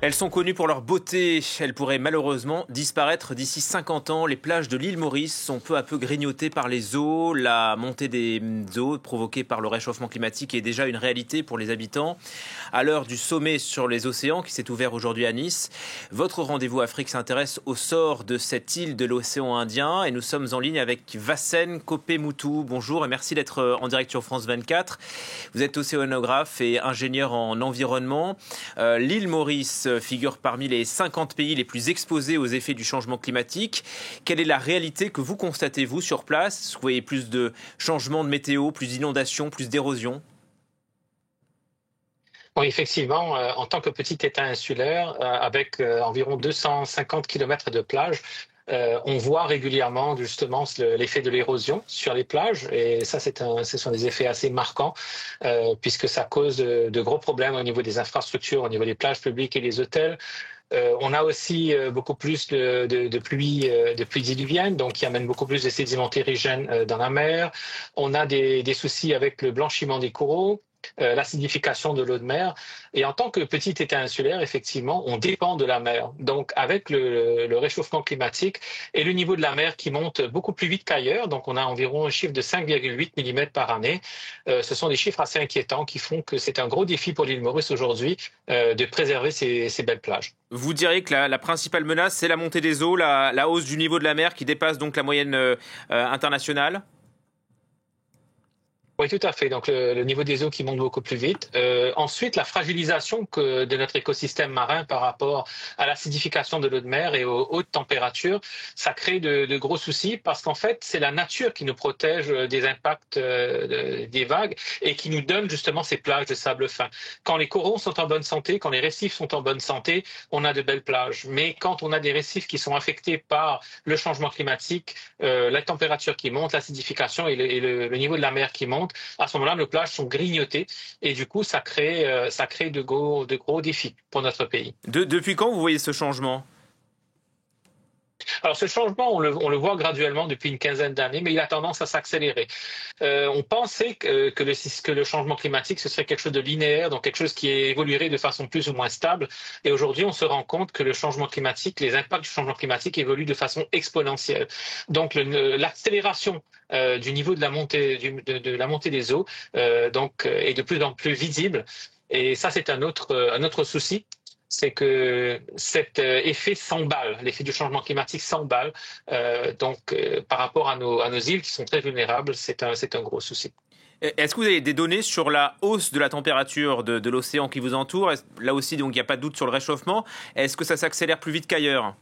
Elles sont connues pour leur beauté. Elles pourraient malheureusement disparaître d'ici 50 ans. Les plages de l'île Maurice sont peu à peu grignotées par les eaux. La montée des eaux provoquée par le réchauffement climatique est déjà une réalité pour les habitants. À l'heure du sommet sur les océans qui s'est ouvert aujourd'hui à Nice, votre rendez-vous Afrique s'intéresse au sort de cette île de l'océan Indien et nous sommes en ligne avec Vassen Kopé-Moutou. Bonjour et merci d'être en direct sur France 24. Vous êtes océanographe et ingénieur en environnement. L'île Maurice figure parmi les 50 pays les plus exposés aux effets du changement climatique. Quelle est la réalité que vous constatez, vous, sur place? Vous voyez plus de changements de météo, plus d'inondations, plus d'érosion? Oui, effectivement, en tant que petit État insulaire, avec environ 250 kilomètres de plage, on voit régulièrement justement l'effet de l'érosion sur les plages, et ça, ce sont des effets assez marquants, puisque ça cause de gros problèmes au niveau des infrastructures, au niveau des plages publiques et des hôtels. On a aussi beaucoup plus de pluie diluvienne, donc qui amène beaucoup plus de sédiments terrigènes dans la mer. On a des soucis avec le blanchiment des coraux, l'acidification de l'eau de mer. Et en tant que petit État insulaire, effectivement, on dépend de la mer. Donc, avec le réchauffement climatique et le niveau de la mer qui monte beaucoup plus vite qu'ailleurs, donc on a environ un chiffre de 5,8 mm par année, ce sont des chiffres assez inquiétants qui font que c'est un gros défi pour l'île Maurice aujourd'hui de préserver ces belles plages. Vous diriez que la principale menace, c'est la montée des eaux, la hausse du niveau de la mer qui dépasse donc la moyenne internationale? Oui, tout à fait. Donc, le niveau des eaux qui monte beaucoup plus vite. Ensuite, la fragilisation de notre écosystème marin par rapport à l'acidification de l'eau de mer et aux hautes températures, ça crée de gros soucis parce qu'en fait, c'est la nature qui nous protège des impacts des vagues et qui nous donne justement ces plages de sable fin. Quand les coraux sont en bonne santé, quand les récifs sont en bonne santé, on a de belles plages. Mais quand on a des récifs qui sont affectés par le changement climatique, la température qui monte, l'acidification et le niveau de la mer qui monte, à ce moment-là, nos plages sont grignotées et du coup, ça crée de gros défis pour notre pays. Depuis quand vous voyez ce changement? Alors, ce changement, on le voit graduellement depuis une quinzaine d'années, mais il a tendance à s'accélérer. On pensait que le changement climatique, ce serait quelque chose de linéaire, donc quelque chose qui évoluerait de façon plus ou moins stable. Et aujourd'hui, on se rend compte que le changement climatique, les impacts du changement climatique évoluent de façon exponentielle. Donc, l'accélération du niveau de la montée, de la montée des eaux est de plus en plus visible. Et ça, c'est un autre souci. C'est que cet effet s'emballe, l'effet du changement climatique s'emballe. Par rapport à nos îles qui sont très vulnérables, c'est un gros souci. Est-ce que vous avez des données sur la hausse de la température de l'océan qui vous entoure? Là aussi, donc, il n'y a pas de doute sur le réchauffement. Est-ce que ça s'accélère plus vite qu'ailleurs?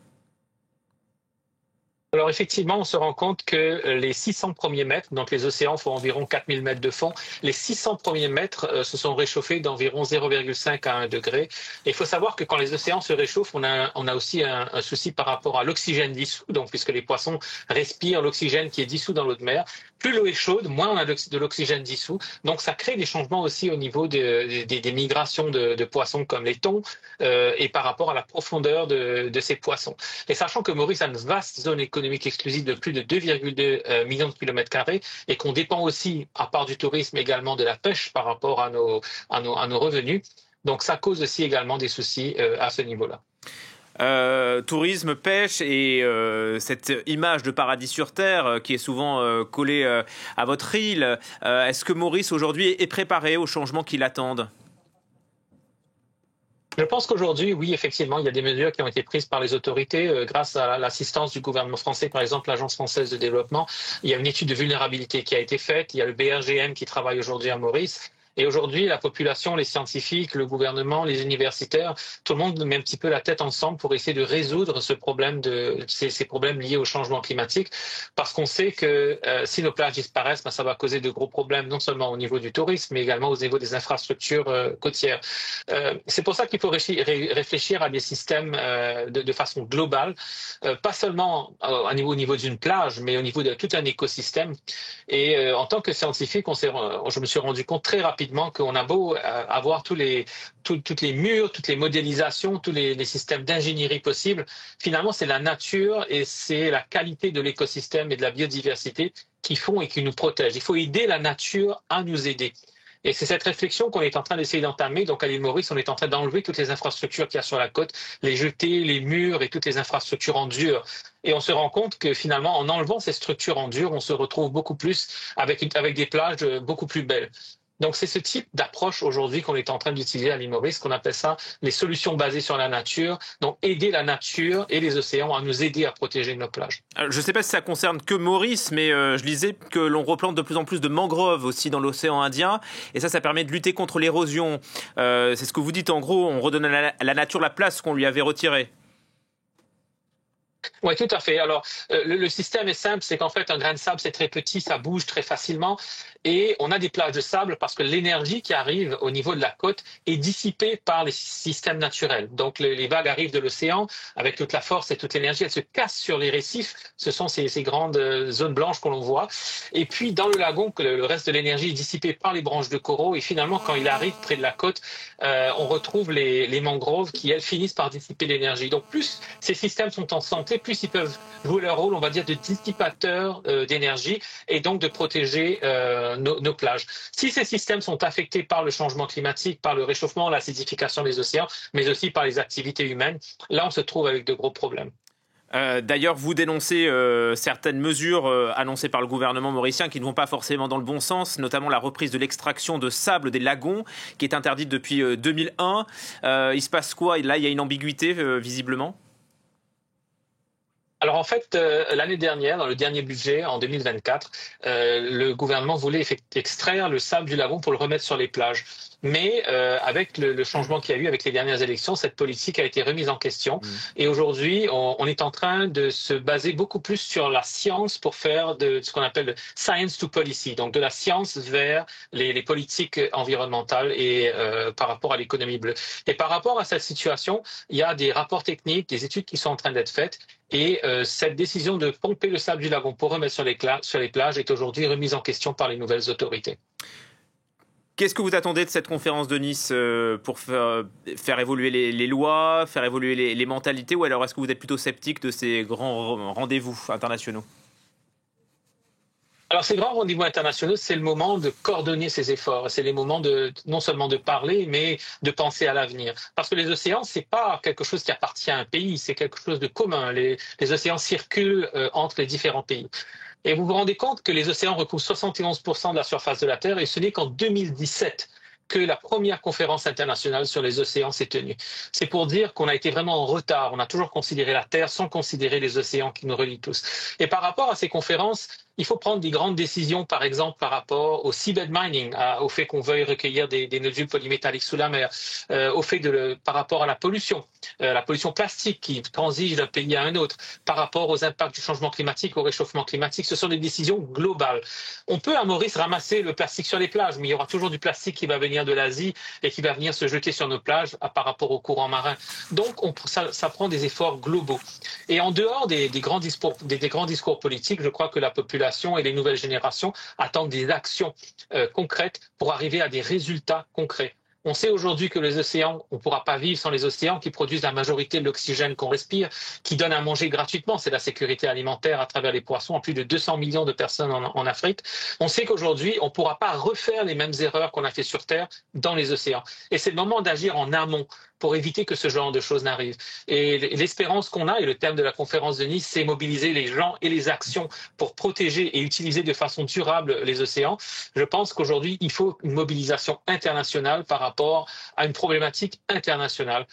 Alors effectivement, on se rend compte que les 600 premiers mètres, donc les océans font environ 4000 mètres de fond, les 600 premiers mètres se sont réchauffés d'environ 0,5 à 1 degré. Et il faut savoir que quand les océans se réchauffent, on a aussi un souci par rapport à l'oxygène dissous, donc puisque les poissons respirent l'oxygène qui est dissous dans l'eau de mer. Plus l'eau est chaude, moins on a de l'oxygène dissous. Donc ça crée des changements aussi au niveau des migrations de poissons comme les thons et par rapport à la profondeur de ces poissons. Et sachant que Maurice a une vaste zone économique exclusive de plus de 2,2 millions de kilomètres carrés et qu'on dépend aussi, à part du tourisme, également de la pêche par rapport à nos revenus. Donc ça cause aussi également des soucis à ce niveau-là. Tourisme, pêche et cette image de paradis sur terre qui est souvent collée à votre île. Est-ce que Maurice aujourd'hui est préparé aux changements qui l'attendent? Je pense qu'aujourd'hui, oui, effectivement, il y a des mesures qui ont été prises par les autorités grâce à l'assistance du gouvernement français, par exemple l'Agence française de développement. Il y a une étude de vulnérabilité qui a été faite. Il y a le BRGM qui travaille aujourd'hui à Maurice. Et aujourd'hui, la population, les scientifiques, le gouvernement, les universitaires, tout le monde met un petit peu la tête ensemble pour essayer de résoudre ces problèmes liés au changement climatique. Parce qu'on sait que si nos plages disparaissent, ça va causer de gros problèmes, non seulement au niveau du tourisme, mais également au niveau des infrastructures côtières. C'est pour ça qu'il faut réfléchir à des systèmes de façon globale, pas seulement au niveau d'une plage, mais au niveau de tout un écosystème. Et en tant que scientifique, je me suis rendu compte très rapidement qu'on a beau avoir toutes les murs, toutes les modélisations, tous les systèmes d'ingénierie possibles, finalement c'est la nature et c'est la qualité de l'écosystème et de la biodiversité qui font et qui nous protègent. Il faut aider la nature à nous aider. Et c'est cette réflexion qu'on est en train d'essayer d'entamer. Donc à l'île Maurice, on est en train d'enlever toutes les infrastructures qu'il y a sur la côte, les jeter, les murs et toutes les infrastructures en dur. Et on se rend compte que finalement, en enlevant ces structures en dur, on se retrouve beaucoup plus avec des plages beaucoup plus belles. Donc c'est ce type d'approche aujourd'hui qu'on est en train d'utiliser à l'île Maurice, qu'on appelle ça les solutions basées sur la nature. Donc aider la nature et les océans à nous aider à protéger nos plages. Je ne sais pas si ça concerne que Maurice, mais je lisais que l'on replante de plus en plus de mangroves aussi dans l'océan Indien, et ça permet de lutter contre l'érosion. C'est ce que vous dites en gros, on redonne à la nature la place qu'on lui avait retirée. Oui, tout à fait. Alors, le système est simple, c'est qu'en fait, un grain de sable, c'est très petit, ça bouge très facilement, et on a des plages de sable parce que l'énergie qui arrive au niveau de la côte est dissipée par les systèmes naturels. Donc, les vagues arrivent de l'océan avec toute la force et toute l'énergie, elles se cassent sur les récifs. Ce sont ces grandes zones blanches que l'on voit. Et puis, dans le lagon, le reste de l'énergie est dissipé par les branches de coraux, et finalement, quand il arrive près de la côte, on retrouve les mangroves qui, elles, finissent par dissiper l'énergie. Donc, plus ces systèmes sont en santé, plus ils peuvent jouer leur rôle, on va dire, de dissipateur d'énergie et donc de protéger nos plages. Si ces systèmes sont affectés par le changement climatique, par le réchauffement, l'acidification des océans, mais aussi par les activités humaines, là, on se trouve avec de gros problèmes. D'ailleurs, vous dénoncez certaines mesures annoncées par le gouvernement mauricien qui ne vont pas forcément dans le bon sens, notamment la reprise de l'extraction de sable des lagons, qui est interdite depuis 2001. Il se passe quoi? Là, il y a une ambiguïté, visiblement. Alors en fait, l'année dernière, dans le dernier budget, en 2024, le gouvernement voulait extraire le sable du lagon pour le remettre sur les plages. Mais avec le changement qu'il y a eu avec les dernières élections, cette politique a été remise en question. Et aujourd'hui, on est en train de se baser beaucoup plus sur la science pour faire de ce qu'on appelle le science to policy, donc de la science vers les politiques environnementales et par rapport à l'économie bleue. Et par rapport à cette situation, il y a des rapports techniques, des études qui sont en train d'être faites. Et cette décision de pomper le sable du lagon pour remettre sur les plages est aujourd'hui remise en question par les nouvelles autorités. Qu'est-ce que vous attendez de cette conférence de Nice pour faire évoluer les lois, faire évoluer les mentalités, ou alors est-ce que vous êtes plutôt sceptique de ces grands rendez-vous internationaux? Alors, ces grands rendez-vous internationaux, c'est le moment de coordonner ces efforts. C'est les moments non seulement de parler, mais de penser à l'avenir. Parce que les océans, c'est pas quelque chose qui appartient à un pays, c'est quelque chose de commun. Les océans circulent entre les différents pays. Et vous vous rendez compte que les océans recouvrent 71% de la surface de la Terre, et ce n'est qu'en 2017 que la première conférence internationale sur les océans s'est tenue. C'est pour dire qu'on a été vraiment en retard. On a toujours considéré la Terre sans considérer les océans qui nous relient tous. Et par rapport à ces conférences, il faut prendre des grandes décisions, par exemple par rapport au seabed mining, au fait qu'on veuille recueillir des nodules polymétalliques sous la mer, au fait par rapport à la pollution plastique qui transige d'un pays à un autre, par rapport aux impacts du changement climatique, au réchauffement climatique. Ce sont des décisions globales. On peut à Maurice ramasser le plastique sur les plages, mais il y aura toujours du plastique qui va venir de l'Asie et qui va venir se jeter sur nos plages par rapport aux courants marins. Donc ça prend des efforts globaux. Et en dehors des grands discours politiques, je crois que la population et les nouvelles générations attendent des actions concrètes pour arriver à des résultats concrets. On sait aujourd'hui que les océans, on ne pourra pas vivre sans les océans qui produisent la majorité de l'oxygène qu'on respire, qui donnent à manger gratuitement. C'est la sécurité alimentaire à travers les poissons à plus de 200 millions de personnes en Afrique. On sait qu'aujourd'hui, on ne pourra pas refaire les mêmes erreurs qu'on a fait sur Terre dans les océans. Et c'est le moment d'agir en amont pour éviter que ce genre de choses n'arrivent. Et l'espérance qu'on a, et le thème de la conférence de Nice, c'est mobiliser les gens et les actions pour protéger et utiliser de façon durable les océans. Je pense qu'aujourd'hui, il faut une mobilisation internationale par rapport à une problématique internationale,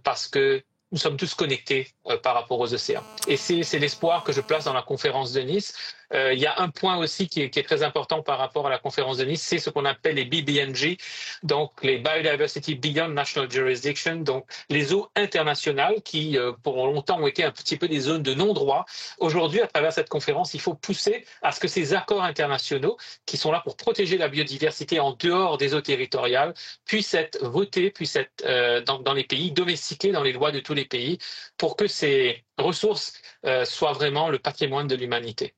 parce que nous sommes tous connectés par rapport aux océans. Et c'est l'espoir que je place dans la conférence de Nice. Il y a un point aussi qui est très important par rapport à la conférence de Nice, c'est ce qu'on appelle les BBNJ, donc les Biodiversity Beyond National Jurisdiction, donc les eaux internationales qui, pour longtemps, ont été un petit peu des zones de non-droit. Aujourd'hui, à travers cette conférence, il faut pousser à ce que ces accords internationaux, qui sont là pour protéger la biodiversité en dehors des eaux territoriales, puissent être votés, puissent être dans les pays, domestiqués dans les lois de tous les pays, pour que ces ressources soient vraiment le patrimoine de l'humanité.